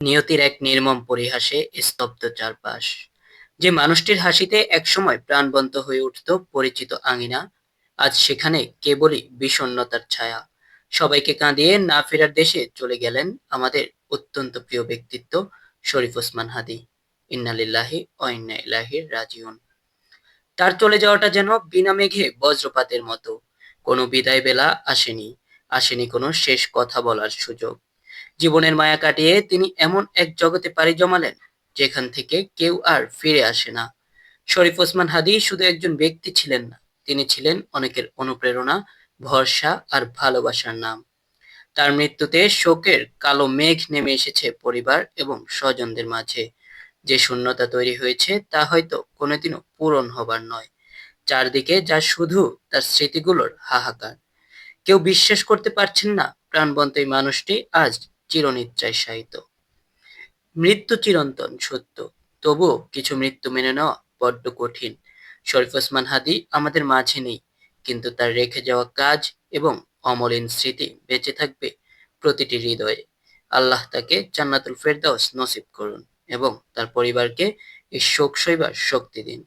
নিয়তির এক নির্মম পরিহাসে স্তব্ধ চারপাশ। যে মানুষটির হাসিতে একসময় প্রাণবন্ত হয়ে উঠত পরিচিত আঙিনা, আজ সেখানে কেবলই বিষণ্ণতার ছায়া। সবাইকে কাঁদিয়ে না ফেরার দেশে চলে গেলেন আমাদের অত্যন্ত প্রিয় ব্যক্তিত্ব শরীফ ওসমান হাদী। ইন্না লিল্লাহি ওয়া ইন্না ইলাইহি রাজিউন। তার চলে যাওয়াটা যেন বিনা মেঘে বজ্রপাতের মতো। কোনো বিদায় বেলা আসেনি, আসেনি কোনো শেষ কথা বলার সুযোগ। জীবনের মায়া কাটিয়ে তিনি এমন এক জগতে পাড়ি জমালেন যেখান থেকে কেউ আর ফিরে আসে না। শরীফ ওসমান হাদী শুধু একজন ব্যক্তি ছিলেন না, তিনি ছিলেন অনেকের অনুপ্রেরণা, ভরসা আর ভালোবাসার নাম। তার মৃত্যুতে শোকের কালো মেঘ নেমে এসেছে পরিবার এবং স্বজনদের মাঝে। যে শূন্যতা তৈরি হয়েছে তা হয়তো কোনোদিনও পূরণ হবার নয়। চারদিকে যা শুধু তার স্মৃতিগুলোর হাহাকার। কেউ বিশ্বাস করতে পারছেন না প্রাণবন্ত এই মানুষটি আজ চিরনিদ্রায় শায়িত। মৃত্যু চিরন্তন সত্য, তবুও কিছু মৃত্যু মেনে নেওয়া বড্ড কঠিন। শরীফ ওসমান হাদী আমাদের মাঝে নেই, কিন্তু তার রেখে যাওয়া কাজ এবং অমলিন স্মৃতি বেঁচে থাকবে প্রতিটি হৃদয়ে। আল্লাহ তাকে জান্নাতুল ফেরদাউস নসিব করুন এবং তার পরিবারকে এই শোক সইবার শক্তি দিন।